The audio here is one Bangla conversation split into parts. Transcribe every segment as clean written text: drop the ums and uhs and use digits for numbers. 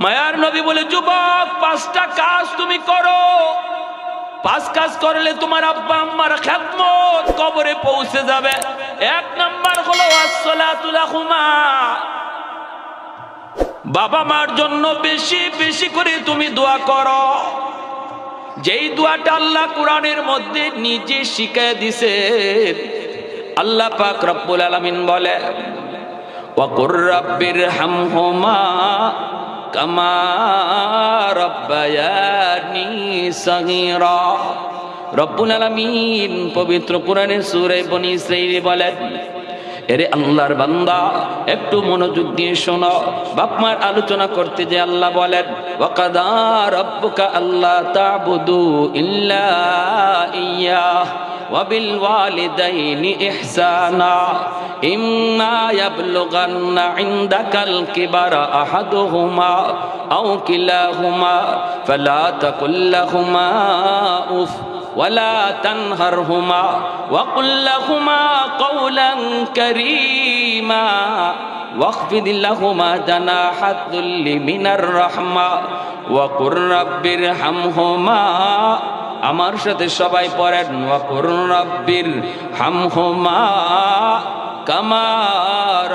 মায়ার নবী বলে, যুবক, 5টা কাজ তুমি করো। 5 কাজ করলে তোমার আব্বা আম্মার খেদমত কবরে পৌঁছে যাবে। 1 নাম্বার হলো আসসালাতু লাহুমা, বাবা মার জন্য বেশি বেশি করে তুমি দোয়া করো। যেই দোয়াটা আল্লাহ কোরআনের মধ্যে নিজে শিখিয়ে দিয়েছে। আল্লাহ পাক রব্বুল আলামিন বলে, ওয়া কুর রাব্বিরহামহুমা কামা রাব্বায়ানি সগীরা। রব্বুল আলামিন পবিত্র কোরআনের সূরা বনী ইসরাঈল বলেন, এরে আল্লাহর বান্দা, একটু মনোযোগ দিয়ে শোনো। বাপমার আলোচনা করতে যে আল্লাহ বলেন, ওয়াকাদা রাব্বুকা আল্লা তা'বুদু ইল্লা ইয়্যাহ ওয়া বিল ওয়ালিদাইনি ইহসানা ইম্মা ইয়াবলুগান্না ইনদাকাল কিবারা আহাদুহুমা আও কিলাহুমা ফালা তাকুল লাহুমা উফ ولا تنهرهما وقل لهما قولا كريما واخفض لهما جناح الذل من الرحمة وقل رب ارحمهما। আমার সাথে সবাই পড়েন, ওয়াকুর রাব্বির হামহুমা কামা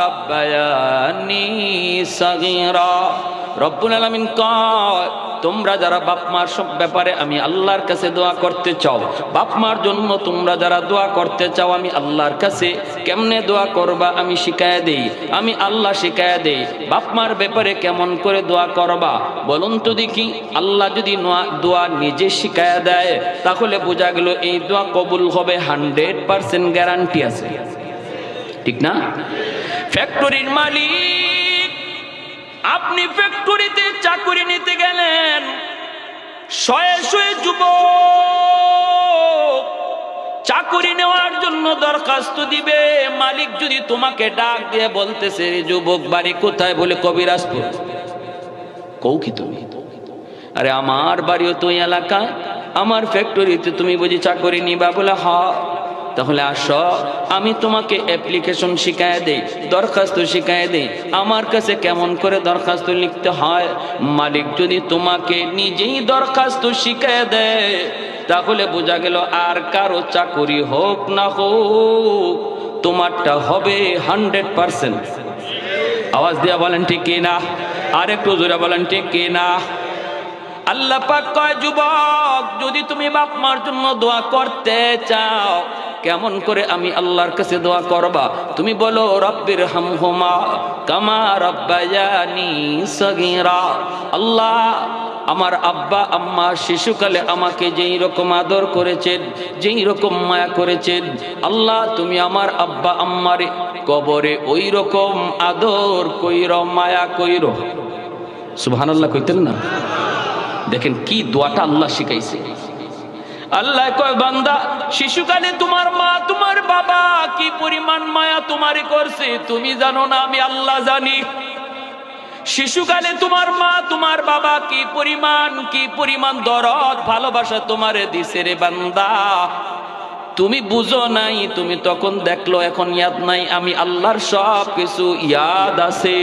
রাব্বায়ানি সাগীরা। রব্বুল আলামিন কয়, তোমরা যারা বাপ মার সব ব্যাপারে আমি আল্লাহর কাছে দোয়া করতে চাও, বাপ মার জন্য তোমরা যারা দোয়া করতে চাও, আমি আল্লাহর কাছে কেমনে দোয়া করবা আমি শিখায়া দেই, আমি আল্লাহ শিখায়া দেই। বাপ মার ব্যাপারে কেমন করে দোয়া করবা বলুন তো দেখি। আল্লাহ যদি দোয়া নিজে শিখায়া দেয়, তাহলে বোঝা গেল এই দোয়া কবুল হবে, 100% গ্যারান্টি আছে, ঠিক না? ফ্যাক্টরির মালিক, আপনি ফ্যাক্টরিতে চাকরি নিতে গেলেন, শয়ে শয়ে যুবক চাকরি নেওয়ার জন্য দরখাস্ত দিবে। মালিক যদি তোমাকে ডাক দিয়ে বলতেছে, যুবক বাড়ি কোথায়? বলে কবিরাজপুর। কও কি তুমি? আরে আমার বাড়িও তো এই এলাকায়, আমার ফ্যাক্টরিতে তুমি বুঝি চাকরি নিবা? বলে হ্যাঁ। তাহলে আসো, আমি তোমাকে অ্যাপ্লিকেশন শিখায় দেই, দরখাস্ত শিখায় দেই, আমার কাছে কেমন করে দরখাস্ত লিখতে হয়। মালিক যদি তোমাকে নিজেই দরখাস্ত শিখায় দেয়, তাহলে বোঝা গেল আর কারো চাকরি হোক না হোক, তোমারটা হবে 100%। আওয়াজ দিয়া বলেন ঠিক কিনা? আর একটু জোরে বলেন ঠিক কিনা? আল্লাহ পাক কয়, যুবক, যদি তুমি বাপ মার জন্য দোয়া করতে চাও, কেমন করে আমি আল্লাহর কাছে দোয়া করবা? তুমি বলো, রব্বির হামহুমা কামা রাব্বায়ানি সগীরা। আল্লাহ, আমার আব্বা আম্মা শিশুকালে আমাকে যেই রকম আদর করেছেন, যেই রকম মায়া করেছেন, আল্লাহ তুমি আমার আব্বা আম্মার কবরে ওই রকম আদর কইরো, মায়া কইরো। সুবহানাল্লাহ কইতেন না? দেখেন কি দোয়াটা আল্লাহ শিখাইছে। আল্লাহ কয়, বান্দা, শিশুকালে তোমার মা তোমার বাবা কি পরিমাণ মায়া তোমারে করছে তুমি জানো না, আমি আল্লাহ জানি। শিশুকালে তোমার মা তোমার বাবা কি পরিমাণ দরদ ভালোবাসা তোমারে দিছে রে বান্দা, তুমি বুঝো নাই, তুমি তখন দেখলো, এখন ইয়াদ নাই। আমি আল্লাহর সব কিছু ইয়াদ আছে।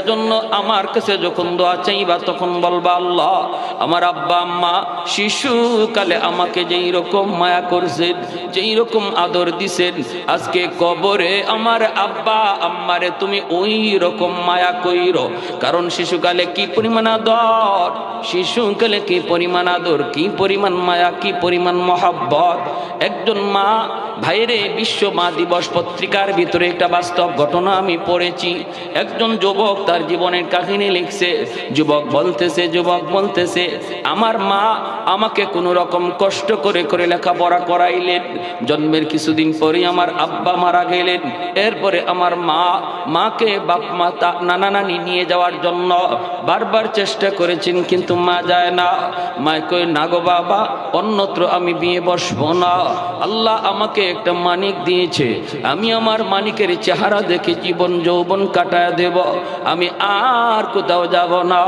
এজন্য আমার কাছে যখন দোয়া চাইবা, তখন বলবা, আল্লাহ, আমার আব্বা আম্মা শিশুকালে আমাকে যেই রকম মায়া করছেন, যেই রকম আদর দিছেন, আজকে কবরে আমার আব্বা আম্মারে তুমি ওই রকম মায়া কইরো। কারণ শিশুকালে কি পরিমাণ আদর, শিশুকালে কি পরিমাণ আদর, কি পরিমাণ মায়া, কি পরিমাণ মহাব্বত। একজন মা, ভাইরে, বিশ্ব মা দিবস পত্রিকার ভিতরে একটা বাস্তব ঘটনা আমি পড়েছি। একজন যুবক তার জীবনের কাহিনী লিখছে। যুবক বলতেছে, আমার মা আমাকে কোনো রকম কষ্ট করে করে লেখাপড়া করাইলেন। জন্মের কিছুদিন পরে আমার আব্বা মারা গেলেন। এরপরে আমার মাকে বাপ মা নানা নানি নিয়ে যাওয়ার জন্য বারবার চেষ্টা করেছেন, কিন্তু মা যায় না। মা কই, না গো বাবা, অন্যত্র আমি বিয়ে বসবো না। আল্লাহ আমাকে একটা মানিক দিয়েছে, আমি আমার মানিকের চেহারা দেখে জীবন যৌবন কাটায় দেব, আমি আর কোথাও যাব না।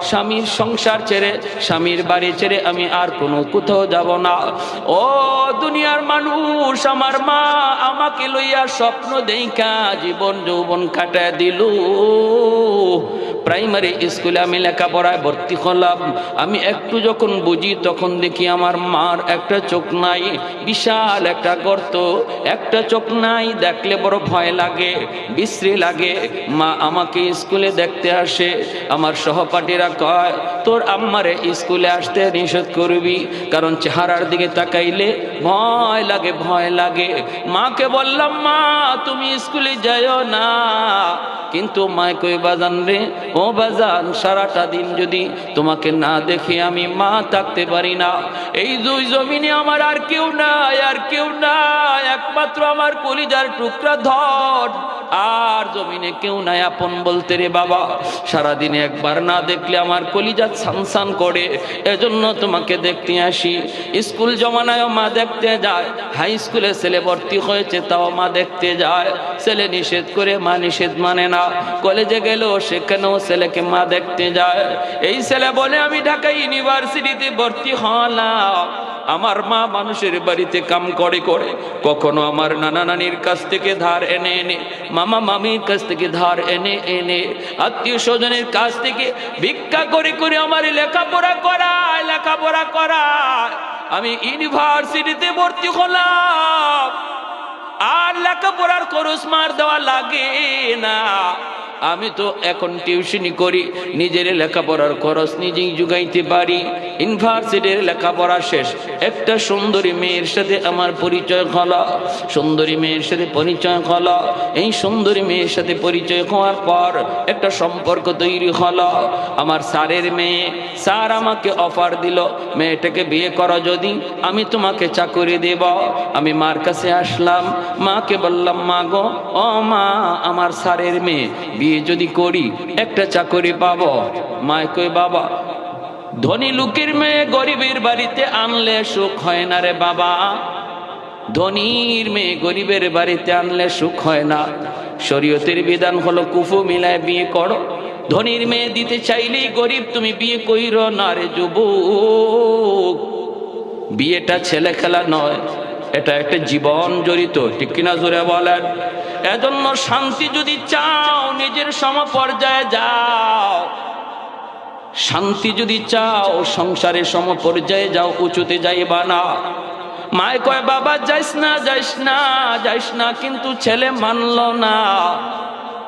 স্বামীর সংসার ছেড়ে, স্বামীর বাড়ি ছেড়ে আমি আর কোনো কোথাও যাব না। ও দুনিয়ার মানুষ, আমার মা আমাকে লইয়া স্বপ্ন দেইখা জীবন যৌবন কাটায় দিল। প্রাইমারি স্কুলে আমি লেখাপড়ায় ভর্তি হলাম। আমি একটু যখন বুঝি তখন দেখি আমার মার একটা চোখ নাই, বিশাল একটা গর্ত, একটা চোখ নাই। দেখলে বড় ভয় লাগে, বিশ্রী লাগে। মা আমাকে স্কুলে দেখতে আসে। আমার সহপাঠীরা কয়, তোর আম্মারে স্কুলে আসতে নিষেধ করবি, কারণ চেহারার দিকে তাকাইলে ভয় লাগে, ভয় লাগে। মাকে বললাম, মা তুমি স্কুলে যাইও না। কিন্তু মায় কই, বাজান রে, ও বাজান, সারাটা দিন যদি তোমাকে না দেখে আমি মা থাকতে পারি না। এই দুই জমিনে আমার আর কেউ নাই, আর কেউ নাই, একমাত্র আমার কলিজার টুকরা ধন, আর জমিনে কেউ নাই আপন বলতে রে বাবা। সারাদিনে একবার না দেখলে আমার কলিজা ছানছান করে, এজন্য তোমাকে দেখতে আসি। স্কুল জমানায় মা দেখতে যায়, হাই স্কুলে ছেলে ভর্তি হয়েছে তাও মা দেখতে যায়। ছেলে নিষেধ করে মা নিষেধ মানে না। কলেজে গেলেও সেখানেও ছেলেকে মা দেখতে যায়। এই ছেলে বলে, আমি ঢাকা ইউনিভার্সিটিতে ভর্তি হলাম। আমার মা মানুষের বাড়িতে কাম করে করে, কখনো আমার নানা নানির কাছ থেকে ধার এনে এনে, মামা মামির কাছ থেকে ধার এনে এনে, আত্মীয় স্বজনের কাছ থেকে ভিক্ষা করে করে আমার লেখাপড়া করায়, লেখাপড়া করায়। আমি ইউনিভার্সিটিতে ভর্তি হলাম, আর লেখাপড়ার খরচ মার দেওয়া লাগে না। আমি তো এখন টিউশনি করি, নিজের লেখাপড়ার খরচ নিজেই জুগাইতে পারি। ইউনিভার্সিটির লেখাপড়া শেষ, একটা সুন্দরী মেয়ের সাথে আমার পরিচয় হলো। সুন্দরী মেয়ের সাথে পরিচয় হলো। এই সুন্দরী মেয়ের সাথে পরিচয় হওয়ার পর একটা সম্পর্ক তৈরি হলো। আমার স্যারের মেয়ে, স্যার আমাকে অফার দিল, মেয়েটাকে বিয়ে করো যদি, আমি তোমাকে চাকরি দেব। আমি মার কাছে আসলাম, মাকে বললাম, মা গো, ও মা, আমার স্যারের মেয়ে, বিয়ে যদি করি একটা চাকরি পাবো। মায় কই, বাবা, ধনী লোকের মেয়ে গরিবের বাড়িতে আনলে সুখ হয় না রে বাবা। ধনীর মেয়ে গরিবের বাড়িতে আনলে সুখ হয় না। শরীয়তের বিধান হলো কুফু মিলায় বিয়ে করো। ধনীর মেয়ে দিতে চাইলেই গরিব তুমি বিয়ে কইরো না রে যুবক। বিয়েটা ছেলে খেলা নয়, এটা একটা জীবন জড়িত, ঠিক কিনা জোরে বলেন? এজন্য শান্তি যদি চাও নিজের সমপর্যায়ে যাও, শান্তি যদি চাও সংসারের সমপর্যায়ে যাও, উঁচুতে যাইবা না। মায় কয়, বাবা যাইস না, যাইস না, যাইস না, কিন্তু ছেলে মানলো না।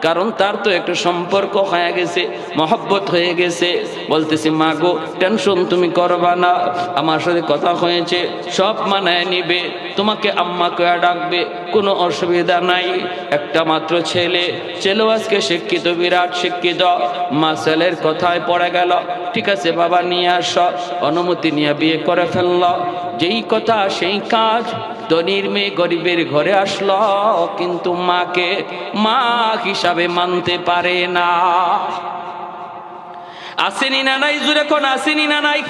কারণ তার তো একটা সম্পর্ক হয়ে গেছে, মহব্বত হয়ে গেছে। বলতেছি, মা গো, টেনশন তুমি করবা না, আমার সাথে কথা হয়েছে, সব মানায় নিবে, তোমাকে আম্মা কয়া ডাকবে, কোনো অসুবিধা নাই। একটা মাত্র ছেলে, ছেলেও আজকে শিক্ষিত, বিরাট শিক্ষিত। মা ছেলের কথায় পড়ে গেল, ঠিক আছে বাবা নিয়ে আস। অনুমতি নিয়ে বিয়ে করে ফেলল। যেই কথা সেই কাজ। ধনীর মেয়ে গরিবের ঘরে আসলো, কিন্তু মাকে মা হিসাবে মানতে পারে না। আসেনি না নাই? জুড়ে কোন আসেনি না নাই?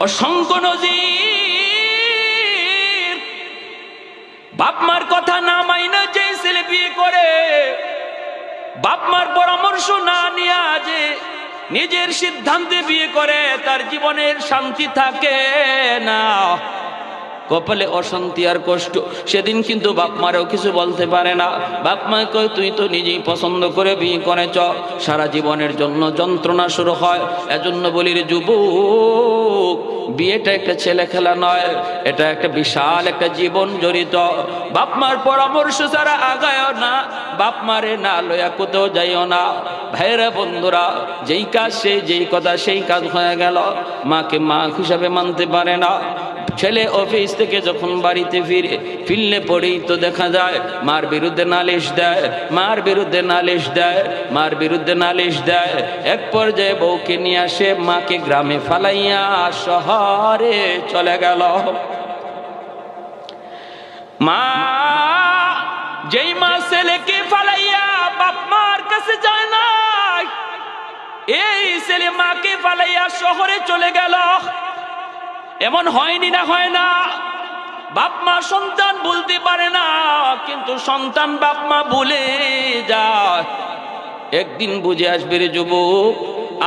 অসংখ্য নজির। বাপ মার কথা না মাইনা যে ছেলে বিয়ে করে, বাপ মার পরামর্শ না নিয়ে যে নিজের সিদ্ধান্তে বিয়ে করে, তার জীবনের শান্তি থাকে না, কপালে অশান্তি আর কষ্ট। সেদিন কিন্তু বাপ মারেও কিছু বলতে পারে না। বাপ মা কয়, তুই তো নিজেই পছন্দ করে বিয়ে করেছ, সারা জীবনের জন্য যন্ত্রণা শুরু হয়। এজন্য বলি রে যুবক, বিয়েটা একটা ছেলে খেলা নয়, এটা একটা বিশাল একটা জীবন জড়িত। বাপ মার পরামর্শ ছাড়া আগায়ও না, বাপ মারে না লয়া কোথাও যাইও না। ভাইরা বন্ধুরা, যেই কাজ সেই, যেই কথা সেই কাজ হয়ে গেল। মাকে মা হিসাবে মানতে পারে না। ছেলে অফিস থেকে যখন বাড়িতে ফিরলে পরেই তো দেখা যায় মার বিরুদ্ধে নালিশ দেয়, মার বিরুদ্ধে নালিশ দেয়, মার বিরুদ্ধে নালিশ দেয়। এক পর্যায়ে বউকে নিয়ে আসে, মাকে গ্রামে ফালাইয়া শহরে চলে গেল। মা, যেই মা ছেলেকে ফালাইয়া বাপ মার কাছে যায় না, এই ছেলে মাকে ফালাইয়া শহরে চলে গেল। এমন হয়নি না? হয় না? বাপ মা সন্তান বলতে পারে না, কিন্তু সন্তান বাপ মা ভুলে যায়। একদিন বুঝে আসবে রে যুবক,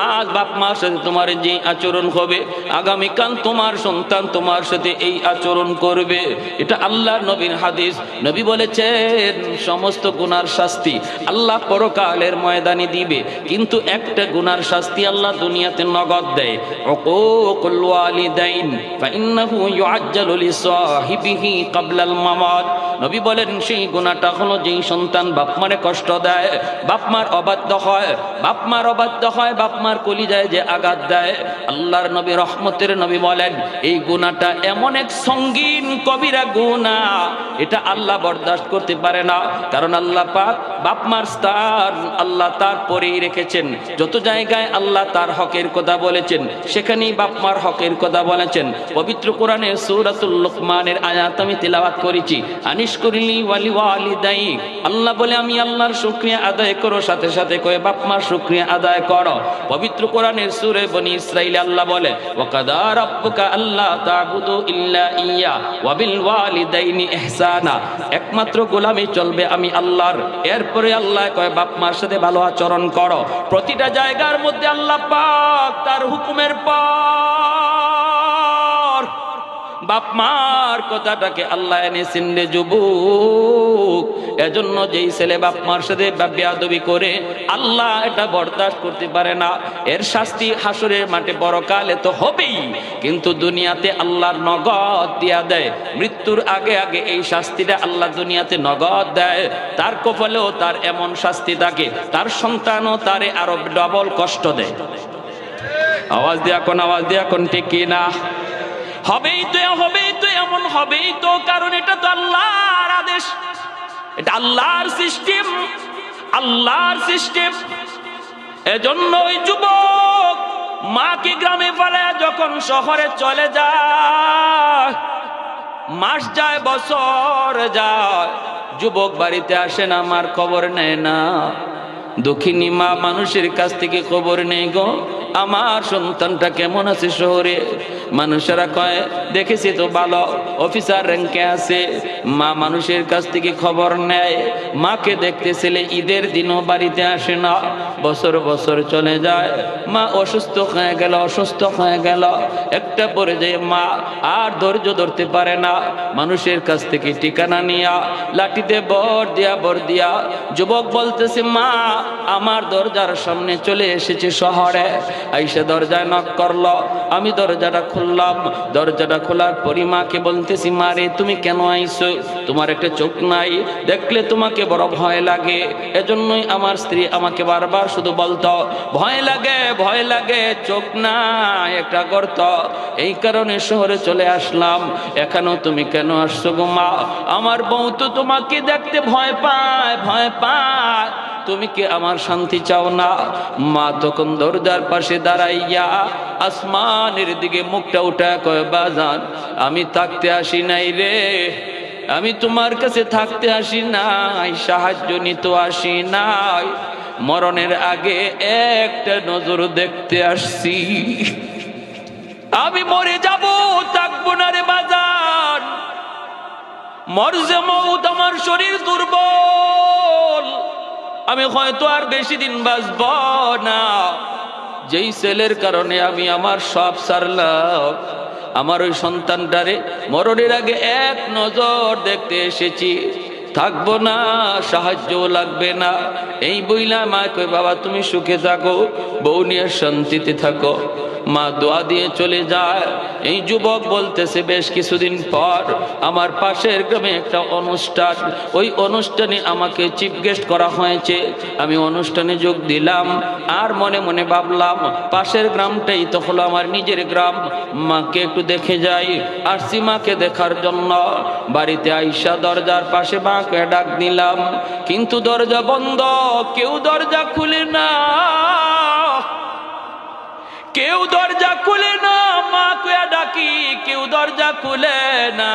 আজ বাপ মার সাথে তোমার যে আচরণ হবে, আগামীকাল তোমার সন্তান তোমার সাথে এই আচরণ করবে। এটা আল্লাহর নবীর হাদিস। নবী বলেছেন সমস্ত গুনার শাস্তি আল্লাহ পরকালের ময়দানে দিবে, কিন্তু একটা গুনার শাস্তি আল্লাহ দুনিয়াতে নগদ দেয়। উকুকুল ওয়ালিদাইন ফাইন্নাহু ইউআজ্জালু লিসাহিবিহি ক্বাবলাল মামাত। নবী বলেন সেই গুনাহটা হলো যেই সন্তান বাপ মারে কষ্ট দেয়, বাপ মার অবাধ্য হয়, বাপ মার অবাধ্য হয়, বাপ মার কলিজায় যে আঘাত দেয়, আল্লাহর নবী রহমতের নবী বলেন এই গুনাহটা এমন এক সঙ্গীন কবিরা গুনাহ, এটা আল্লাহ বরদাস্ত করতে পারে না। কারণ আল্লাহ পাক বাপ মার স্থান আল্লাহ তার পরেই রেখেছেন। যত জায়গায় আল্লাহ তার হকের কথা বলেছেন সেখানেই বাপ মার হকের কথা বলেছেন। পবিত্র কোরআনের সূরাতুল লুকমানের আয়াত আমি তেলাওয়াত করেছি, আনিশকুরলি ওয়ালি ওয়ালিদাই। আল্লাহ বলে আমি আল্লাহর শুকরিয়া আদায় করো, সাথে সাথে কয়ে বাপ মার শুকরিয়া আদায় করো। পবিত্র কোরআনের সূরা বনী ইসরাঈল আল্লাহ বলে ওয়াকাদা রাব্বুকা আল্লা তা'বুদু ইল্লা ইয়্যা ওয়া বিল ওয়ালিদাইনি ইহসানা। একমাত্র গোলামি চলবে আমি আল্লাহর। এরপরে আল্লাহ কয় বাপ মার সাথে ভালো আচরণ করো। প্রতিটা জায়গার মধ্যে আল্লাহ পাক তার হুকুমের পর বাপ মার কথাটাকে আল্লাহ এনেছেন রে যুবক। এজন্য যেই ছেলে বাপ মার সাথে বেয়াদবি করে আল্লাহ এটা বরদাস্ত করতে পারে না, এর শাস্তি হাসরের মাঠে পরকালে তো হবেই, কিন্তু দুনিয়াতে আল্লাহর নগদ দিয়া দেয়। মৃত্যুর আগে আগে এই শাস্তিটা আল্লাহ দুনিয়াতে নগদ দেয়। তার কপালেও তার এমন শাস্তি থাকে, তার সন্তানও তারে আরো ডবল কষ্ট দেয়। আওয়াজ দিয়া কোন ঠিক কি না? হবেই তো, হবেই তো, এমন হবেই তো, কারণ এটা তো আল্লাহর আদেশ, এটা আল্লাহর সিস্টেম, আল্লাহর সিস্টেম। এজন্য ওই যুবক মাকে গ্রামে ফেলে যখন শহরে চলে যায়, মাস যায়, বছর যায়, যুবক বাড়িতে আসে না, মার খবর নেয় না। দুঃখিনী মা মানুষের কাছ থেকে খবর নেই গো, আমার সন্তানটা কেমন আছে শহরে। মানুষেরা কয় দেখেছি তো ভালো অফিসার র্যাঙ্কে আছে। মা মানুষের কাছ থেকে খবর নেয়, মাকে দেখতে ছেলে ঈদের দিনও বাড়িতে আসে না, বছর বছর চলে যায়। মা অসুস্থ হয়ে গেল, একটা পর্যায়ে মা আর ধৈর্য ধরতে পারে না, মানুষের কাছ থেকে ঠিকানা নিয়া লাঠিতে বর দিয়া যুবক বলতেছে মা আমার দরজার সামনে চলে এসেছে শহরে। আইসা দরজায় নক করলো, আমি দরজাটা খুললাম। দরজাটা খোলার পরই মাকে বলতেছি মা রে তুমি কেন আইছো? তোমার একটা চোখ নাই, দেখলে তোমাকে বড় ভয় লাগে। এজন্যই আমার স্ত্রী আমাকে বারবার শুধু বলতো ভয় লাগে, চোখ নাই, একটা গর্ত, এই কারণে শহরে চলে আসলাম। এখনো তুমি কেন আসছো গো মা? আমার বউ তো তোমাকে দেখতে ভয় পায়, তুমি কি আমার শান্তি চাও না? মা তখন দরজার পাশে দাঁড়াইয়া আসমানের দিকে মুখটা উঠা কয় বাজান আমি থাকতে আসি নাই রে, আমি তোমার কাছে থাকতে আসি নাই, সাহায্য নিতে আসি নাই, মরণের আগে একটা নজর দেখতে আসছি। আমি মরে যাব, থাকবো না রে বাজান, মরছে মউত, আমার শরীর দুর্বল, আমি হয়তো আর বেশি দিন বাঁচব না। যেই ছেলের কারণে আমি আমার সব সারলাম, আমার ওই সন্তানটারে মরণের আগে এক নজর দেখতে এসেছি, থাকবো না, সাহায্যও লাগবে না। এই বইলা মা কই বাবা তুমি সুখে থাকো, বউ নিয়ে শান্তিতে থাকো। মা দোয়া দিয়ে চলে যায়। এই যুবক বলতেছে বেশ কিছুদিন পর আমার পাশের গ্রামে একটা অনুষ্ঠান, ওই অনুষ্ঠানে আমাকে চিফ গেস্ট করা হয়েছে। আমি অনুষ্ঠানে যোগ দিলাম আর মনে মনে ভাবলাম পাশের গ্রামটাই তো হলো আমার নিজের গ্রাম, মাকে একটু দেখে যাই। আসছি মাকে দেখার জন্য। বাড়িতে আইসা দরজার পাশে মাকে ডাক দিলাম, কিন্তু দরজা বন্ধ, কেউ দরজা খুলে না, কেউ দরজা খুলে না। মা কয়া ডাকি, কেউ দরজা খুলে না।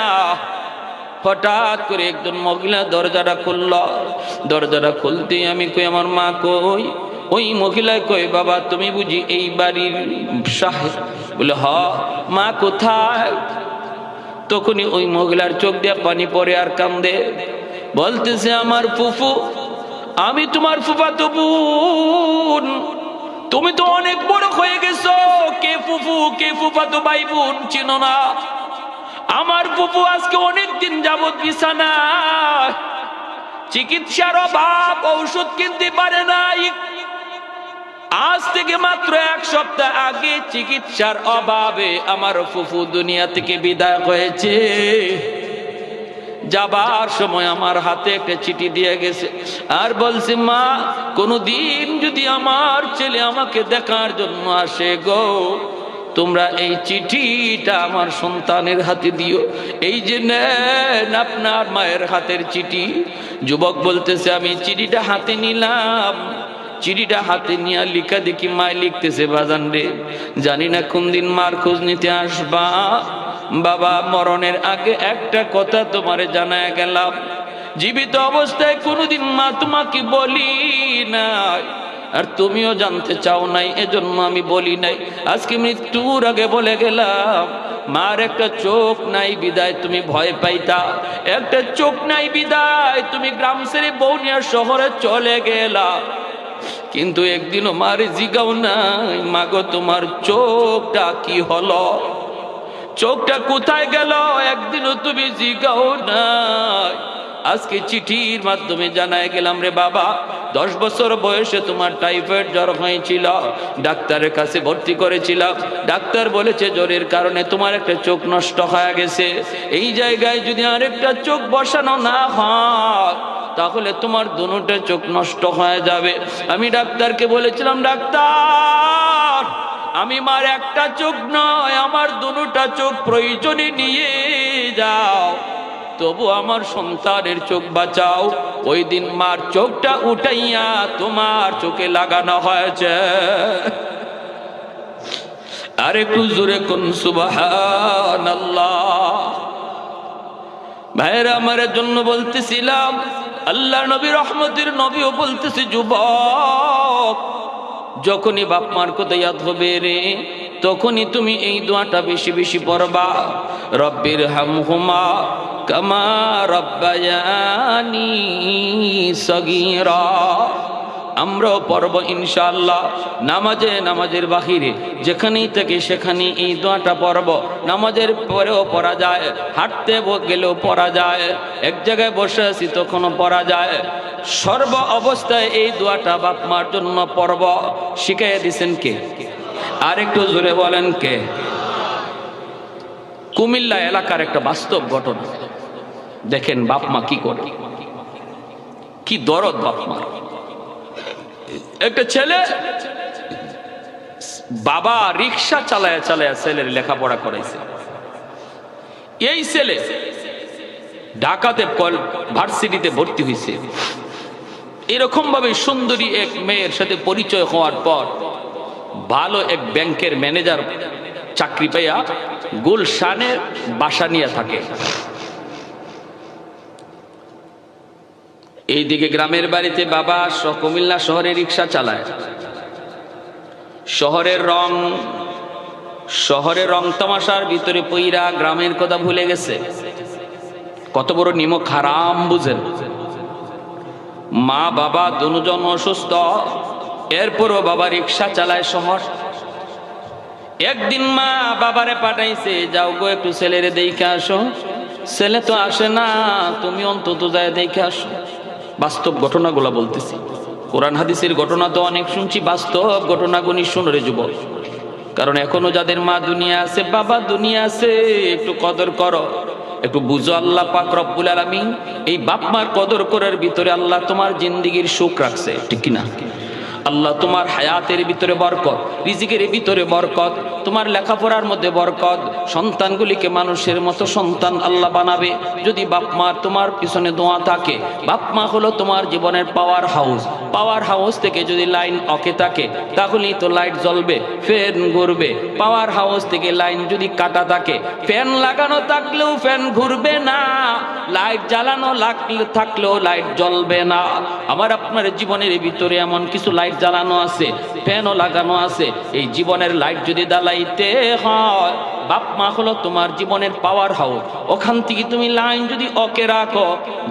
হঠাৎ করে একজন মহিলা দরজাটা খুলল। দরজাটা খুলতে আমি কই আমার মা কই? ওই মহিলা কই বাবা তুমি বুঝি এই বাড়ির সাহেব? বলে হ। মা কোথায়? তখনই ওই মহিলার চোখ দিয়ে পানি পড়ে আর কান্দে, বলতেছে আমার ফুফু, আমি তোমার ফুফাতো বোন, তুমি তো অনেক বড় হয়ে গেছো, কে ফুফু কে ফুফাতো ভাই বোন চিনো না। আমার ফুফু আজকে অনেক দিন যাবত বিছানায়, চিকিৎসার অভাব, ঔষধ কিনতে পারে নাই। আজ থেকে মাত্র 1 সপ্তাহ আগে চিকিৎসার অভাবে আমার ফুফু দুনিয়া থেকে বিদায় হয়েছে। যাবার সময় আমার হাতে একটা চিঠি দিয়ে গেছে, আর বলছে, মা কোনদিন যদি আমার ছেলে আমাকে দেখার জন্য আসে গো, তোমরা এই চিঠিটা আমার সন্তানের হাতে দিও। এই যে নেন আপনার মায়ের হাতের চিঠি। যুবক বলতেছে, আমি চিঠিটা হাতে নিলাম, চিঠিটা হাতে নিয়ে লিখা দেখি মায় লিখতেছে, বাজান রে, জানি না কোন দিন মার খোঁজ নিতে আসবা, বাবা মরণের আগে একটা কথা তোমারে জানায় গেলাম, জীবিত অবস্থায় কোনোদিন মা তোমাকে বলি নাই, আর তুমিও জানতে চাও নাই, এজন্য আমি বলি নাই। আজকে মৃত্যুর আগে বলে গেলাম, মার একটা চোখ নাই বিদায় তুমি ভয় পাইতা, একটা চোখ নাই বিদায় তুমি গ্রাম ছেড়ে বৌনিয়া শহরে চলে গেলা, কিন্তু একদিনও মারে জিগাও নাই, মাগো তোমার চোখটা কি হলো, চোখটা কোথায় গেল, একদিনও তুমি জিগাও নাই। আজকে চিঠির মাধ্যমে জানায় গেলাম, রে বাবা 10 বছর বয়সে তোমার টাইফয়েড জ্বর হয়েছিল, ডাক্তারের কাছে ভর্তি করেছিলাম, ডাক্তার বলেছে জ্বরের কারণে তোমার একটা চোখ নষ্ট হয়ে গেছে, এই জায়গায় যদি আরেকটা চোখ বসানো না হয় তাহলে তোমার দুটো চোখ নষ্ট হয়ে যাবে। আমি ডাক্তারকে বলেছিলাম, ডাক্তার আমি মার একটা চোখ নয়, আমার দুটা চোখ প্রয়োজনে নিয়ে যাও, তবু আমার সন্তানের চোখ বাঁচাও। ওই দিন মার চোখটা উঠাইয়া তোমার চোখে লাগানো হয়েছে। আর একটু জোরে কোন সুবহানাল্লাহ। ভাইরা আমার জন্য বলতেছিলাম, আল্লাহ নবী রহমতের নবীও বলতেছে, যুবক যখনই বাপ মার কথা ইয়াদ হবে রে, তখনই তুমি এই দোয়াটা বেশি বেশি পড়বা, রব্বির হামহুমা কামা রব্বায়ানি সগীরা। আমরাও পড়ব ইনশাআল্লাহ, নামাজের বাহিরে যেখানেই থেকে সেখানে এই দোয়াটা পড়ব, নামাজের পরেও পড়া যায়, হাঁটতে গেলেও পড়া যায়, এক জায়গায় বসে আছি তখনও পড়া যায়, সর্ব অবস্থায় এই দোয়াটা বাপ মার জন্য পড়ব। শিখাইয়া দিছেন কে? আর একটু জোরে বলেন কে? কুমিল্লা এলাকার একটা বাস্তব ঘটনা দেখেন, বাপ মা কি করে, কি দরদ বাপ মা। একটা ছেলে, বাবা রিক্সা চালায়া চালায়া ছেলের লেখাপড়া করাইছে। এই ছেলে ঢাকাতে ভার্সিটিতে ভর্তি হয়েছে। এরকম ভাবে সুন্দরী এক মেয়ের সাথে পরিচয় হওয়ার পর ভালো এক ব্যাংকের ম্যানেজার চাকরি পাইয়া গুলশানে বাসা নিয়ে থাকে। এইদিকে গ্রামের বাড়িতে বাবা কুমিল্লা শহরে রিক্সা চালায়। শহরের রং তামাশার ভিতরে পইরা গ্রামের কথা ভুলে গেছে। কত বড় নিমক হারাম বুঝেন। মা বাবা দুজন অসুস্থ, এরপরও বাবা রিক্সা চালায় শহর। একদিন মা বাবারে পাঠাইছে, যাও গো একটু ছেলেরে দেখে আসো। ছেলে তো আসে না, তুমি অন্তত যায় দেখে আসো। বাস্তব ঘটনাগুলা বলতেছি, কোরআন হাদিসের ঘটনা তো অনেক শুনছি, বাস্তব ঘটনাগুলি শুনরে যুবক। কারণ এখনো যাদের মা দুনিয়া আছে, বাবা দুনিয়া আছে, একটু কদর করো, একটু বুঝো। আল্লাহ পাক রব্বুল আলামিন এই বাপ মার কদর করার ভিতরে আল্লাহ তোমার জিন্দেগির সুখ রাখছে, ঠিক কিনা? আল্লাহ তোমার হায়াতের ভিতরে বরকত, রিজিকের ভিতরে বরকত, তোমার লেখাপড়ার মধ্যে বরকত, সন্তানগুলিকে মানুষের মতো সন্তান আল্লাহ বানাবে যদি বাপ মার তোমার পিছনে দোয়া থাকে। বাপ মা হলো তোমার জীবনের পাওয়ার হাউস। পাওয়ার হাউস থেকে যদি লাইন অকে থাকে তাহলেই তো লাইট জ্বলবে, ফ্যান ঘুরবে। পাওয়ার হাউস থেকে লাইন যদি কাটা থাকে, ফ্যান লাগানো থাকলেও ফ্যান ঘুরবে না, লাইট জ্বালানো থাকলেও লাইট জ্বলবে না। আমার আপনার জীবনের ভিতরে এমন কিছু লাইট জ্বালানো আছে, ফ্যানও লাগানো আছে। এই জীবনের লাইট যদি জ্বালাইতে হয়, বাপ মা হলো তোমার জীবনের পাওয়ার হাউস। ওখান থেকে তুমি লাইন যদি ওকে রাখো,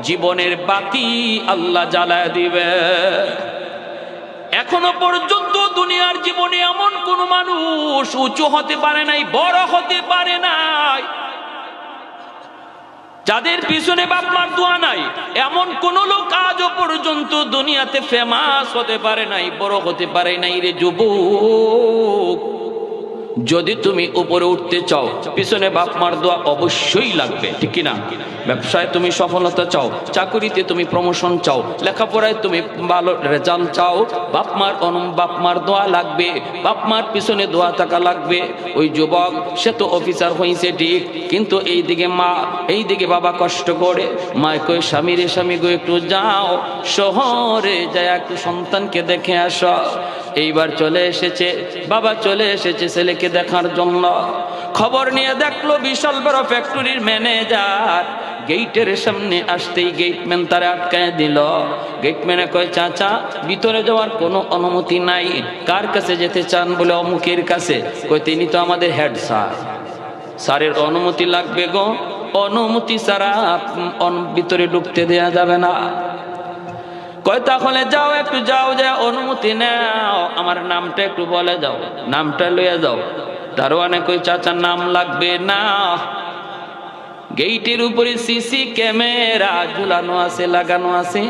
জীবনের বাতি আল্লাহ জ্বালায় দিবে। এখনো পর্যন্ত দুনিয়ার জীবনে এমন কোন মানুষ উঁচু হতে পারে নাই, বড় হতে পারে নাই, যাদের পিছনে বাপ মার দোয়া নাই, এমন কোন লোক আজও পর্যন্ত দুনিয়াতে ফেমাস হতে পারে নাই, বড় হতে পারে নাই। রে যুবক, যদি তুমি উপরে উঠতে চাও, পিছনে বাপ মার দোয়া অবশ্যই লাগবে, ঠিক কিনা? ব্যবসায় তুমি সফলতা চাও, চাকুরিতে তুমি প্রমোশন চাও, লেখাপড়ায় তুমি ভালো রেজাল্ট চাও, বাপ মার দোয়া লাগবে, বাপ মার পিছনে দোয়া থাকা লাগবে। ওই যুবক সে তো অফিসার হয়েছে ঠিক, কিন্তু এইদিকে মা, এইদিকে বাবা কষ্ট করে। মায় কই, স্বামী রে স্বামী গো, একটু যাও শহরে যায় একটু সন্তানকে দেখে আসো। এইবার চলে এসেছে, বাবা চলে এসেছে ছেলেকে দেখার জন্য। খবর নিয়ে দেখলো বিশাল বড় ফ্যাক্টরির ম্যানেজার। গেটের সামনে আসতেই গেটম্যান তারা আটকায় দিল। গেটম্যানে কয়, চাচা ভিতরে যাওয়ার কোনো অনুমতি নাই। কার কাছে যেতে চান? বলে অমুকের কাছে। কয়, তিনি তো আমাদের হেড স্যার, স্যারের অনুমতি লাগবে গো, অনুমতি ছাড়া ভিতরে ঢুকতে দেয়া যাবে না। কয়, তাহলে যাও, একটু যাও, যায় অনুমতি নাও, আমার নামটা একটু বলে যাও, নামটা লইয়া যাও। দারোয়ানে কই, চাচার নাম লাগবে না, গেটের উপরে সিসি ক্যামেরা ঝুলানো আছে, লাগানো আছে,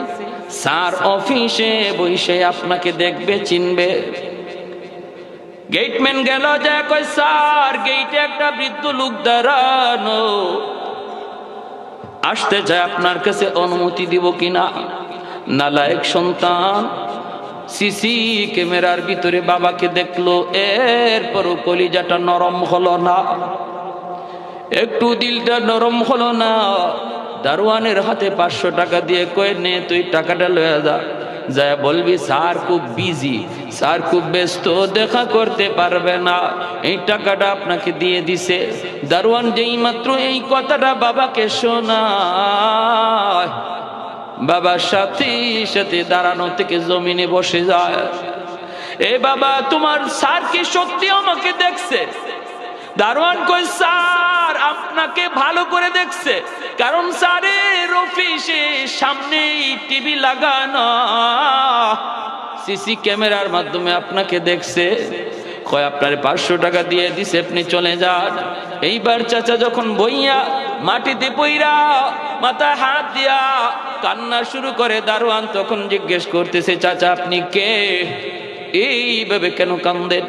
স্যার অফিসে বসে আপনাকে দেখবে, চিনবে। গেটম্যান গেল, যা কয়, স্যার গেটে একটা বৃদ্ধ লোক দাঁড়ানো, আসতে চায়, আপনার কাছে অনুমতি দিব কিনা? নালায়েক সন্তান সিসি ক্যামেরার ভিতরে বাবাকে দেখলো, এরপরও কলিজাটা নরম হলো না, একটু দিলটা নরম হলো না। দারোয়ানের হাতে 500 টাকা দিয়ে কয়ে, নে তুই টাকাটা লয়ে যা, যা বলবি স্যার খুব বিজি, স্যার খুব ব্যস্ত, দেখা করতে পারবে না, এই টাকাটা আপনাকে দিয়ে দিছে। দারোয়ান যেই মাত্র এই কথাটা বাবাকে শোনায়, বাবার সাথে সাথে দাঁড়ানো থেকে জমিনে বসে যায়। এ বাবা, তোমার স্যার কি সত্যি আমাকে দেখছে? দারোয়ান কই, স্যার আপনাকে ভালো করে দেখছে, কারণ স্যারের অফিসে সামনেই টিভি লাগানো, সিসি ক্যামেরার মাধ্যমে আপনাকে দেখছে। কয়, আপনার 500 টাকা দিয়ে দিছে, আপনি চলে যান। এইবার চাচা যখন বইয়া মাটিতে পইরা মাথায় হাত দিয়া কান্না শুরু করে, দারোয়ান তখন জিজ্ঞেস করতেছে, চাচা আপনি কে? এইভাবে কেন কান্দেন?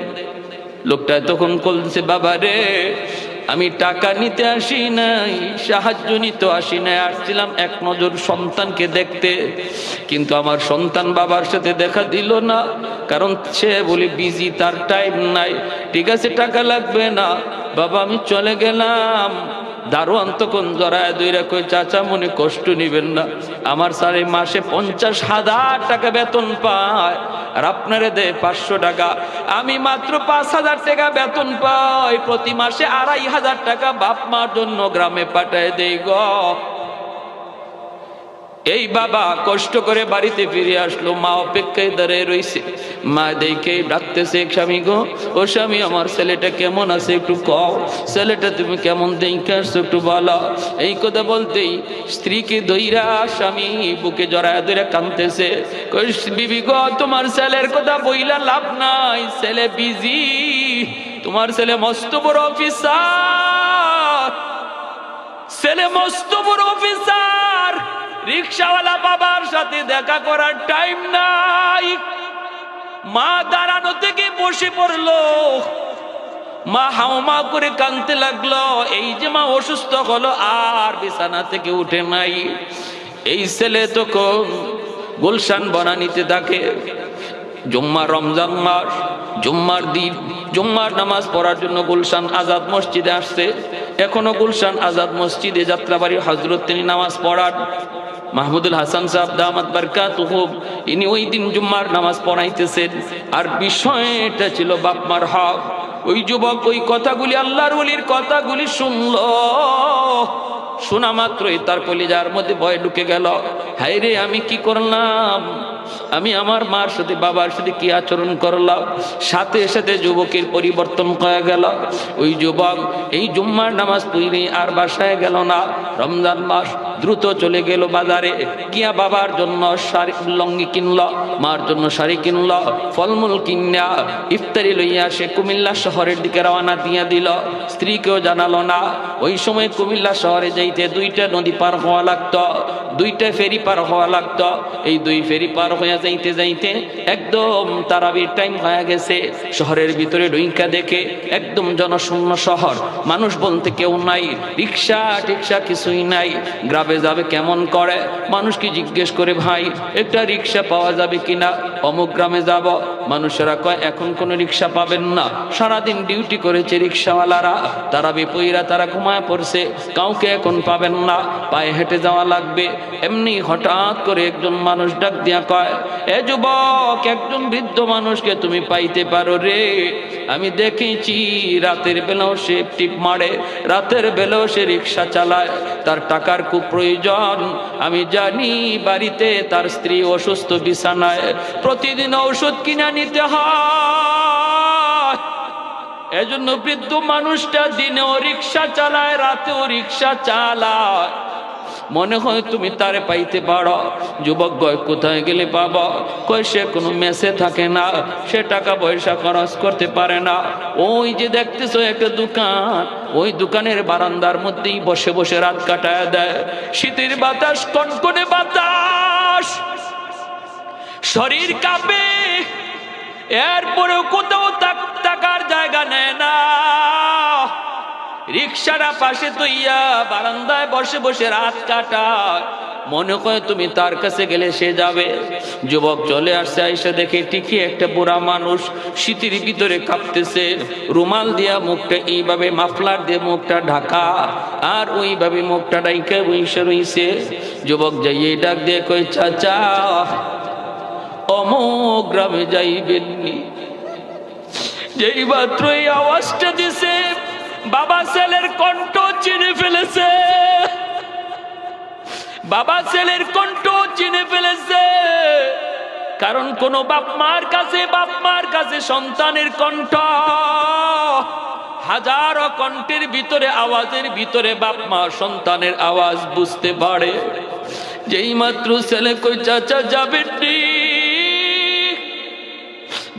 লোকটা তখন বলছে, বাবা রে, আমি টাকা নিতে আসি নাই, সাহায্য নিতে আসি নাই, আসছিলাম এক নজর সন্তানকে দেখতে, কিন্তু আমার সন্তান বাবার সাথে দেখা দিল না, কারণ সে বলে বিজি, তার টাইম নাই। ঠিক আছে, টাকা লাগবে না বাবা, আমি চলে গেলাম। দারোয়ান তখন জড়ায় দইরা কই, চাচা মনে কষ্ট নিবেন না, আমার স্যার মাসে 50,000 টাকা বেতন পায়, আর আপনারে দেয় 500 টাকা, আমি মাত্র 5,000 টাকা বেতন পাই, প্রতি মাসে 2,500 টাকা বাপ মার জন্য গ্রামে পাঠায় দেই গো। এই বাবা কষ্ট করে বাড়িতে ফিরে আসলো, মা অপেক্ষায় দাঁড়িয়ে রইছে। মা দেখে ডাকতেছে, স্বামী গো, ও স্বামী, আমার ছেলেটা কেমন আছে একটু কও, ছেলেটা তুমি কেমন দেখে আসছো একটু বলো। এই কথা বলতেই স্ত্রীকে দইরা স্বামী বুকে জড়ায় ধরে কাঁদতেছে। কই, বিবি গো, তোমার ছেলের কথা বইলা লাভ নাই, ছেলে বিজি, তোমার ছেলে মস্ত বড় অফিসার, ছেলে মস্ত বড় অফিসার, রিক্সাওয়ালা বাবার সাথে দেখা করার টাইম নাই। মা দাঁড়ানো থেকে বসে পড়লো, মা হাওমা করে কাঁদতে লাগলো। এই যে মা অসুস্থ হলো, আর বিছানা থেকে উঠে নাই। এই ছেলে তখন গুলশান বনানীতে থাকে। জুম্মা, রমজান মাস, জুম্মার দিন জুম্মার নামাজ পড়ার জন্য গুলশান আজাদ মসজিদে আসছে। এখনো গুলশান আজাদ মসজিদে যাত্রাবাড়ি হযরত তিনি নামাজ পড়ান। মাহমুদুল হাসান সাহেব দামাত বারকাতুহু, ইনি ওই দিন জুম্মার নামাজ পড়াইতেছেন, আর বিষয়টা ছিল বাপ মার হক। ওই যুবক ওই কথাগুলি, আল্লাহর ওলির কথাগুলি শুনলো, শোনা মাত্রই তার কলিজার মধ্যে ভয় ঢুকে গেল। হায় রে, আমি কি করলাম, আমি আমার মার সাথে বাবার সাথে কি আচরণ করলাম। সাথে সাথে যুবকের পরিবর্তন হয়ে গেল। ওই যুবক এই জুম্মার নামাজ পড়ে আর বাসায় গেল না। রমজান মাস, দ্রুত চলে গেল বাজারে, গিয়া বাবার জন্য শাড়ি লঙ্গি কিনল, মার জন্য শাড়ি কিনল, ফলমূল কিনা ইফতারি লইয়া সে কুমিল্লা শহরের দিকে রওনা দিয়া দিল। স্ত্রীকেও জানালো না। ওই সময় কুমিল্লা শহরে যাইতে 2টা নদী পার হওয়া লাগতো, 2টা ফেরি পার হওয়া লাগতো। এই 2 ফেরি পার হয়ে যাইতে যাইতে একদম তারাবির টাইম হয়ে গেছে। শহরের ভিতরে ঢুইকা দেখে একদম জনশূন্য শহর, মানুষ বলতে কেউ নাই, রিক্সা টিক্সা কিছুই নাই। গ্রামে যাবে কেমন করে? মানুষকে জিজ্ঞেস করে, ভাই একটা রিক্সা পাওয়া যাবে কিনা? অমুক গ্রামে যাব। মানুষেরা কয় এখন কোনো রিক্সা পাবেন না, সারাদিন ডিউটি করেছে রিক্সাওয়ালারা, তারা বিপইরা তারা ঘুমায় পড়ছে, কাউকে এখন পাবেন না, পায়ে হেঁটে যাওয়া লাগবে। এমনি হঠাৎ করে একজন মানুষ ডাক দিয়া কয়, এ যুবক, একজন বৃদ্ধ মানুষকে তুমি পাইতে পারো রে? আমি দেখেছি রাতের বেলাও সে টিপ মারে, রাতের বেলাও সে রিক্সা চালায়, তার টাকার খুব প্রয়োজন। আমি জানি বাড়িতে তার স্ত্রী অসুস্থ, বিছানায়, প্রতিদিন ঔষধ কিনা নিতে হয়। এজন্য বৃদ্ধ মানুষটা দিনেও রিক্সা চালায়, রাতেও রিক্সা চালায়। মনে হয় তুমি তারে পাইতে পারো। যুবক কয়, কোথায় গেলে পাবো? কয়, সে কোনো মেসে থাকে না, সে টাকা পয়সা খরচ করতে পারে না। ওই যে দেখতেছো একটা দোকান, ওই দোকানের বারান্দার মধ্যেই বসে বসে রাত কাটায় দেয়। শীতের বাতাস, কনকনে বাতাস, শরীর কাঁপে, এরপরেও কোথাও থাকার জায়গা নেয় না। রিক্সাটা পাশে তৈয়া বারান্দায় বসে বসে রাত কাটায়। মনে হয় তুমি তার কাছে গেলে সে যাবে। যুবক চলে আসছে, আইসা দেখে ঠিকই একটা বুড়া মানুষ শীতের ভিতরে কাঁপতেছে, রুমাল দিয়া মুখটা এইভাবে, মাফলার দিয়ে মুখটা ঢাকা, আর ওইভাবে মুখটা ডাইকা বইসে রইছে। যুবক যাইয়ে ডাক দিয়ে কই, চাচা অমুক গ্রামে যাইবেননি? যেই মাত্র এই আওয়াজটা দিছে, বাবা ছেলের কণ্ঠ চিনে ফেলেছে, বাবা ছেলের কণ্ঠ চিনে ফেলেছে। কারণ কোন বাপ মার কাছে সন্তানের কণ্ঠ হাজারো কণ্ঠের ভিতরে, আওয়াজের ভিতরে বাপ মা সন্তানের আওয়াজ বুঝতে পারে। যেই মাত্র ছেলে কই, চাচা যাবেন নি?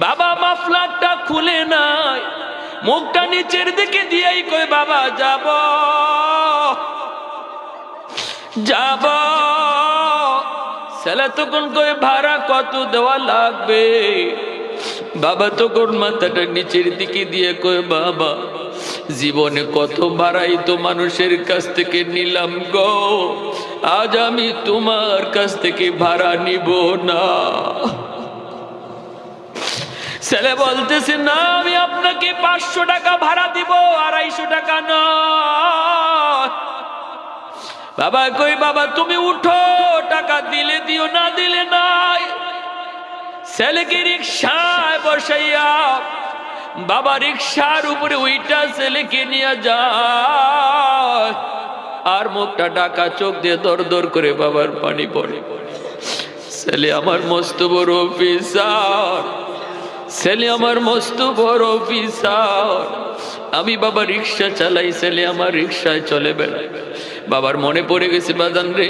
বাবা মাফলারটা খুলে নাই, মুখটা নিচের দিকে দিয়েই কই, বাবা যাব যাব। ছেলে তখন কই, ভাড়া কত দেওয়া লাগবে? বাবা তখন মাথাটা নিচের দিকে দিয়ে কই, বাবা জীবনে কত ভাড়াই তো মানুষের কাছ থেকে নিলাম গো, আজ আমি তোমার কাছ থেকে ভাড়া নিব না। ছেলে বলতেছে, না আমি আপনাকে 500 টাকা ভাড়া দিব, 250 টাকা নয়। বাবা কই, বাবা তুমি উঠো, টাকা দিলে দিও, না দিলে নাই। ছেলেকে রিক্সায় বসাইয়া বাবা রিক্সার উপরে ওইটা ছেলেকে নিয়ে যায়, আর মুখটা ঢাকা, চোখ দিয়ে দর দর করে বাবার পানি পড়ে। ছেলে আমার মস্ত বড় অফিসার, ছেলে আমার মস্ত বড় অফিসার, আমি বাবা রিক্সা চালাই, ছেলে আমার রিক্সায় চলে বেড়ায়। বাবার মনে পড়ে গেছে, বাজান রে,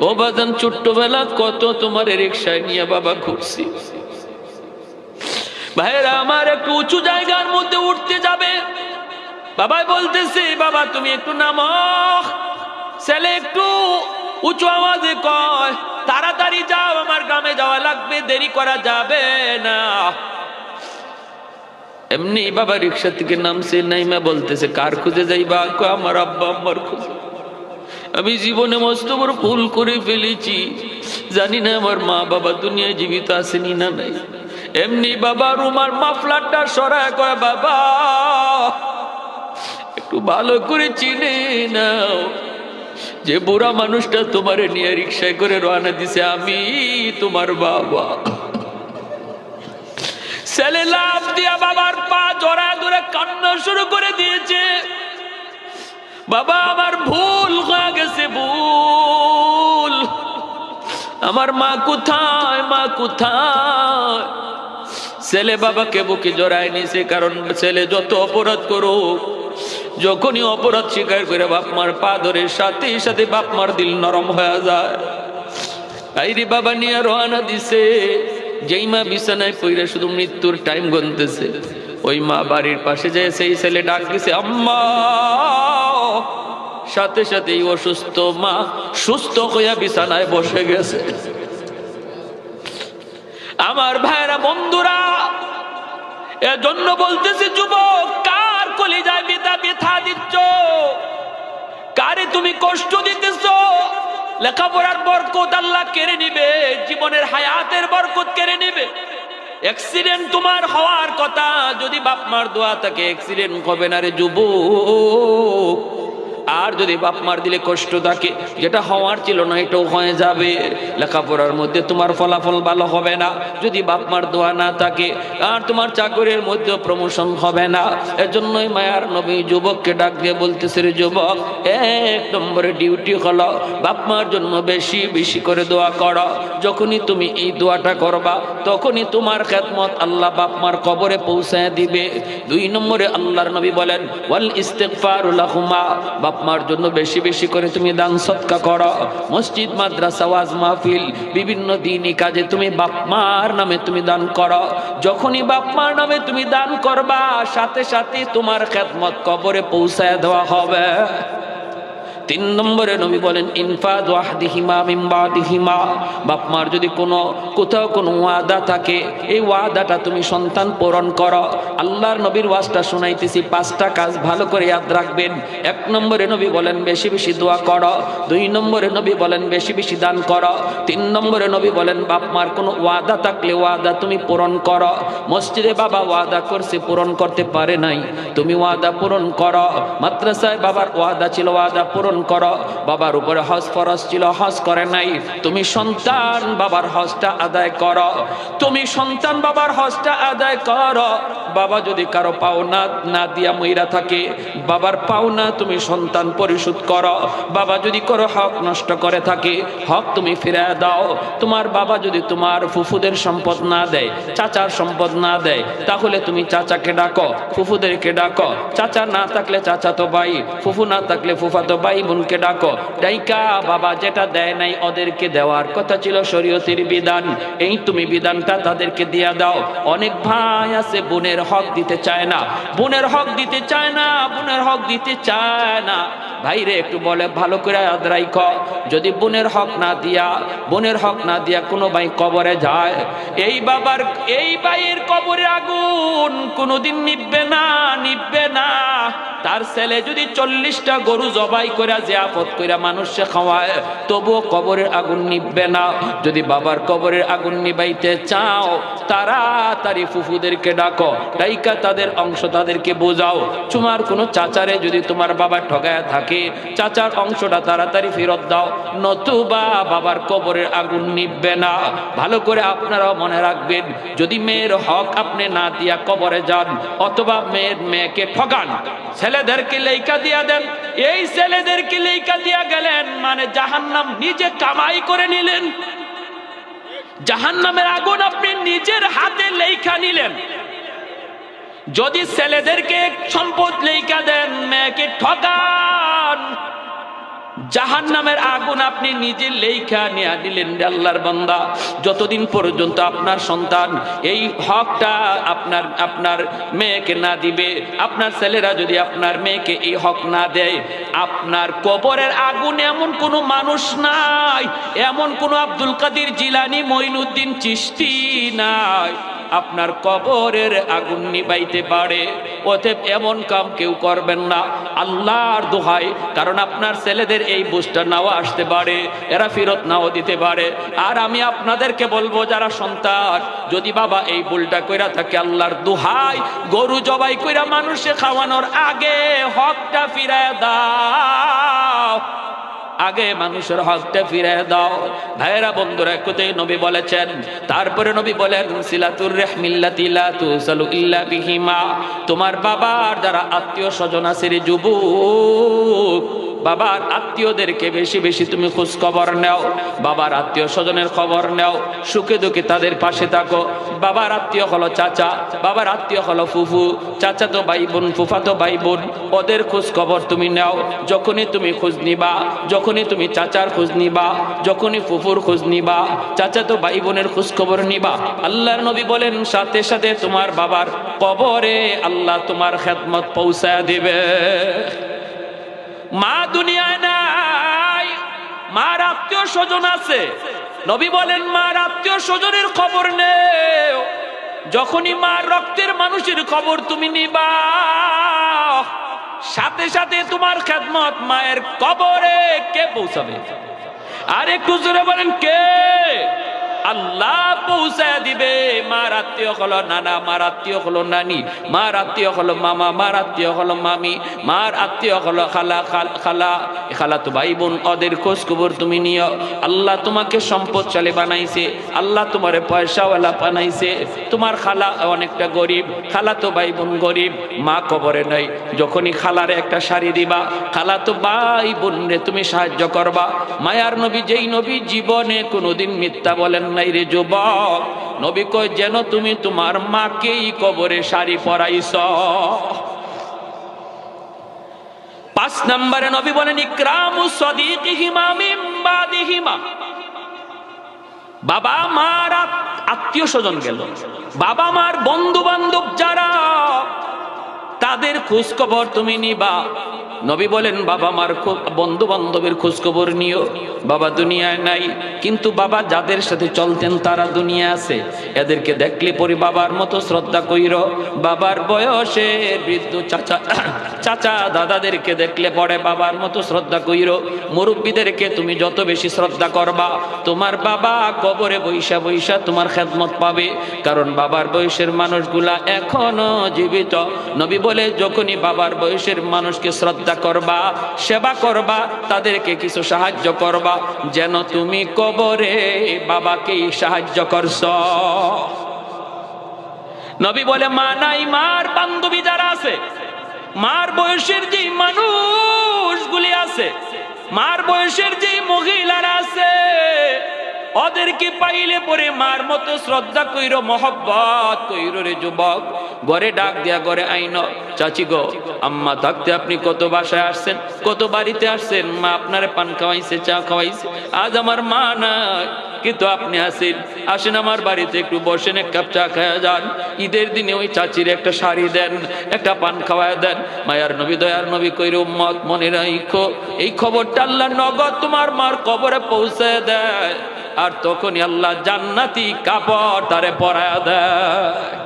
ও বাজান ছোট্টবেলা কত তোমার রিক্সায় নিয়ে বাবা ঘুরছি। ভাইরা আমার, একটু উঁচু জায়গার মধ্যে উঠতে যাবে, বাবা বলতেছে, বাবা তুমি একটু নামো। ছেলে একটু উঁচু আওয়াজে কয়, তাড়াতাড়ি যাও, আমার গ্রামে যাওয়া লাগবে, দেরি করা যাবে না। এমনি বাবা রিক্সা থেকে নামছে, নাইমা বলতেছে, কার খুঁজে যাইবা? আমার আব্বা আম্মার খুঁজে। আমি জীবনে মস্ত বড় ভুল করে ফেলেছি, জানি না আমার মা বাবা দুনিয়ায় জীবিত আসেনি না নাই। এমনি বাবা রুমার মাফলারটা সরায় কয়, বাবা একটু ভালো করে চিনে নাও, যে বুড়া মানুষটা তোমারে নিয়ে রিক্সায় করে রওনা দিছে, আমি তোমার বাবা। ছেলে লাফ দিয়া বাবার পা জড়ায় ধরে কান্না শুরু করে দিয়েছে। বাবা আমার ভুল হয়ে গেছে, ভুল, আমার মা কোথায়, মা কোথায়? ছেলে বাবাকে বুকে জড়ায় নিছে, কারণ ছেলে যত অপরাধ করুক যখনই অপরাধ স্বীকার করে বাপ মার পা ধরে সাথে সাথে বাপ মার দিল নরম হয়ে যায়। আইরে বাবা নিয়ে রওনা দিছে, যেই মা বিছানায় পইরা শুধু মৃত্যুর টাইম গুনতেছে, ওই মা বাড়ির পাশে যায় সেই ছেলে ডাক দিছে আম্মা। সাথে সাথেই অসুস্থ মা সুস্থ হইয়া বিছানায় বসে গেছে। আমার ভাইরা বন্ধুরা, এজন্য বলতেছি যুবক, কার কলিজায় ব্যথা দিচ্ছ, কারে তুমি কষ্ট দিতেছ? লেখাপড়ার বরকত আল্লাহ কেড়ে নিবে, জীবনের হায়াতের বরকত কেড়ে নিবে। অ্যাক্সিডেন্ট তোমার হওয়ার কথা, যদি বাপ মার দোয়া থাকে অ্যাক্সিডেন্ট হবে না রে যুবক। আর যদি বাপ মার দিলে কষ্ট থাকে, যেটা হওয়ার ছিল না এটাও হয়ে যাবে। লেখাপড়ার মধ্যে তোমার ফলাফল ভালো হবে না যদি বাপ মার দোয়া না থাকে, আর তোমার চাকরির মধ্যে প্রমোশন হবে না। এজন্যই মায়ার নবী যুবককে ডাক দিয়ে বলতেছে, রে যুবক, 1 নম্বরে ডিউটি হলো বাপ মার জন্য বেশি বেশি করে দোয়া করো। যখনই তুমি এই দোয়াটা করবা, তখনই তোমার খেদমত আল্লাহ বাপ মার কবরে পৌঁছায় দিবে। 2 নম্বরে আল্লাহর নবী বলেন, ওয়াল ইস্তিগফারু লাহুমা, বাপ মার জন্য বেশি বেশি করে তুমি দান সদকা করো। মসজিদ, মাদ্রাসা, ওয়াজ মাহফিল, বিভিন্ন দিনই কাজে তুমি বাপ মার নামে তুমি দান করো। যখনই বাপ মার নামে তুমি দান করবা, সাথে সাথে তোমার খেদমত কবরে পৌঁছায় দেওয়া হবে। 3 নম্বরে নবী বলেন, ইনফাদ ওয়াহদিহিমা মিন বাদিহিমা, বাপ মার যদি কোথাও কোনো ওয়াদা থাকে, এই ওয়াদাটা তুমি সন্তান পূরণ করো। আল্লাহর নবীর ওয়াজটা শুনাইতেছি, 5টা কাজ ভালো করে ইয়াদ রাখবেন। 1 নম্বরে নবী বলেন বেশি বেশি দোয়া করো। 2 নম্বরে নবী বলেন বেশি বেশি দান করো। 3 নম্বরে নবী বলেন বাপ মার কোনো ওয়াদা থাকলে ওয়াদা তুমি পূরণ করো। মসজিদে বাবা ওয়াদা করছে, পূরণ করতে পারে নাই, তুমি ওয়াদা পূরণ করো। মাদ্রাসায় বাবার ওয়াদা ছিল, ওয়াদা পূরণ করো। বাবার উপরে হজ ফরজ ছিল, হজ করে নাই, তুমি সন্তান বাবার হজটা আদায় করো। তুমি সন্তান বাবার হজটা আদায় করো। বাবা যদি কারো পাওনা না দিয়া মইরা থাকে, বাবার পাওনা তুমি সন্তান পরিশোধ করো। বাবা যদি কারো হক নষ্ট করে থাকে, হক তুমি ফিরিয়ে দাও। তোমার বাবা যদি তোমার ফুফুদের সম্পদ না দেয়, চাচার সম্পদ না দেয়, তাহলে তুমি চাচাকে ডাকো, ফুফুদেরকে ডাকো। চাচা না থাকলে চাচাতো ভাই, ফুফু না থাকলে ফুফাতো ভাই বোনকে ডাকো। ডাইকা বাবা যেটা দেয় নাই ওদেরকে দেওয়ার কথা ছিল শরীয়তের বিধান, এই তুমি বিধানটা তাদেরকে দিয়া দাও। অনেক ভাই আছে বোনের হক দিতে চায় না, বোনের হক দিতে চায় না, বোনের হক দিতে চায় না। ভাইরে একটু বলে ভালো করে ইয়াদ রাখো, যদি বোনের হক না দিয়া কোনো ভাই কবরে যায়, এই বাবার এই ভাইয়ের কবরে আগুন কোনোদিন নিভবে না। তার ছেলে যদি 40টা গরু জবাই করে জিয়াফত করে মানুষে খাওয়ায়, তবুও কবরের আগুন নিভবে না। যদি বাবার কবরের আগুন নিবাইতে চাও, তাড়াতাড়ি ফুফুদেরকে ডাকো, ডাইকা তাদের অংশ তাদেরকে বোঝাও। তোমার কোনো চাচারে যদি তোমার বাবা ঠগায় থাকে, চাচার অংশটা তাড়াতাড়ি ফেরত দাও, নতুবা বাবার কবরের আগুন নিভবে না। ভালো করে আপনারাও মনে রাখবেন, যদি মেয়ের হক আপনি না দিয়া কবরে যান, অথবা মেয়েকে ঠগান, ছেলেদেরকে লেখা দিয়া দেন, এই ছেলেদেরকে লেখা দিয়া গেলেন মানে জাহান্নাম নিজে কামাই করে নিলেন। জাহান্নামের আগুন আপনি নিজের হাতে লেখা নিলেন। যদি ছেলেদেরকে সম্পদ লেখা দেন, মেয়েকে ঠকান, জাহান্নামের আগুন আপনি নিজে লেখা নিয়ে নিলেন। আল্লাহর বান্দা, যতদিন পর্যন্ত আপনার সন্তান এই হকটা আপনার মেয়েকে না দিবে, আপনার ছেলেরা যদি আপনার মেয়েকে এই হক না দেয়, আপনার কবরের আগুন এমন কোনো মানুষ নাই, এমন কোনো আব্দুল কাদের জিলানী, মঈনুদ্দিন চিশতি নাই, আপনার কবরের আগুন নিবাইতে পারে। অতএব এমন কাম কেউ করবেন না, আল্লাহর দোহাই। কারণ আপনার ছেলেদের এই বুঝটা নাও আসতে পারে, এরা ফেরত নাও দিতে পারে। আর আমি আপনাদেরকে বলবো, যারা সন্তান যদি বাবা এই ভুলটা কইরা থাকে, আল্লাহর দোহাই, গরু জবাই কইরা মানুষে খাওয়ানোর আগে হকটা ফিরায় দাও, আগে মানুষের হকটা ফিরে দাও। ভাইরা বন্ধুরা, কোথায় নবী বলেছেন, তারপরে নবী বলেন, সিলাতুর রাহমিল্লাতি লা তুসালু ইল্লা বিহিমা, তোমার বাবার যারা আত্মীয় স্বজন আছে রে যুবক, বাবার আত্মীয়দেরকে বেশি বেশি তুমি খোঁজ খবর নাও, বাবার আত্মীয় স্বজনের খবর নাও, সুখে দুঃখে তাদের পাশে থাকো। বাবার আত্মীয় হলো চাচা, বাবার আত্মীয় হলো ফুফু, চাচাতো ভাই বোন, ফুফাতো ভাই বোন, ওদের খোঁজ খবর তুমি নাও। যখনই তুমি খোঁজ নিবা, যখনই তুমি চাচার খোঁজ নিবা, যখনই ফুফুর খোঁজ নিবা, চাচাতো ভাই বোনের খোঁজ খবর নিবা, আল্লাহর নবী বলেন সাথে সাথে তোমার বাবার কবরে আল্লাহ তোমার খেদমত পৌঁছায় দিবে। মা দুনিয়ায় নাই, মার আত্মীয় স্বজন আছে, নবী বলেন মার আত্মীয় স্বজনের খবর নেও। যখনই মার রক্তের মানুষের খবর তুমি নিবা, সাথে সাথে তোমার খেদমত মায়ের কবরে কে পৌঁছাবে? আর একটু জোরে বলেন কে? আল্লাহ পৌঁছায় দিবে। মার আত্মীয় হলো নানা, মার আত্মীয় হলো নানি, মার আত্মীয় হলো মামা, মার আত্মীয় হলো মামি, মার আত্মীয় হলো খালা, খালাতো ভাই বোন, ওদের খোঁজ খবর তুমি নিও। আল্লাহ তোমাকে সম্পদশালী বানাইছে, আল্লাহ তোমারে পয়সাওয়ালা বানাইছে। তোমার খালা অনেকটা গরিব, খালাতো ভাই বোন গরিব, মা কবরে নাই। যখনই খালারে একটা শাড়ি দিবা, খালাতো ভাই বোন রে তুমি সাহায্য করবা। মায়ার নবী, যেই নবী জীবনে কোনোদিন মিথ্যা বলেন নাই রে যুবক, নবী কয় যেন তুমি তোমার মাকেই কবরে শাড়ি পরাইছ। 5 নম্বরে নবী বলেন ইকরামু সাদিকিহিমা মিন বাদিহিমা। বাবা মার আত্মীয় স্বজন গেল, বাবা মার বন্ধু বান্ধব যারা, তাদের খোঁজ খবর তুমি নিবা। নবী বলেন বাবা মার বন্ধু বান্ধবের খোঁজ খবর নিও। বাবা দুনিয়ায় নাই, কিন্তু বাবা যাদের সাথে চলতেন তারা দুনিয়া আছে, এদেরকে দেখলে পরে বাবার মতো শ্রদ্ধা কইর। বাবার বয়সে বৃদ্ধ চাচা দাদাদেরকে দেখলে পরে বাবার মতো শ্রদ্ধা কইর। মুরব্বীদেরকে তুমি যত বেশি শ্রদ্ধা করবা, তোমার বাবা কবরে বৈশা বৈশা তোমার খেদমত পাবে, কারণ বাবার বয়সের মানুষগুলা এখনো জীবিত। নবী বলে যখনই বাবার বয়সের মানুষকে শ্রদ্ধা করবা, সেবা করবা, তাদেরকে কিছু সাহায্য করবা, যেন তুমি কবরে বাবাকেই সাহায্য করছ। নবী বলে মা নাই, মার বান্ধবী যারা আছে, মার বয়সের যে মানুষগুলি আছে, মার বয়সের যে মহিলারা আছে, ওদেরকে পাইলে পরে মার মতো শ্রদ্ধা কইরো, মহব্বত কইরো রে যুবক। ঘরে ডাক দিয়া ঘরে আইন, চাচি গো, আম্মা থাকতে আপনি কত বাসায় আসছেন, কত বাড়িতে আসছেন, মা আপনারে পান খাওয়াইছে, চা খাওয়াইছে, আজ আমার মা নাই, কিন্তু আপনি আসেন আমার বাড়িতে, একটু বসেন, এক কাপ চা খাওয়া যান। ঈদের দিনে ওই চাচির একটা শাড়ি দেন, একটা পান খাওয়ায় দেন। মায়ার নবী, দয়ার নবী কইর উম্মত মনে রাখো, এই খবরটা আল্লাহ নগদ তোমার মার কবরে পৌঁছে দেয়, আর তখনই আল্লাহ জান্নাতি কাপড় তারে পরায় দেয়।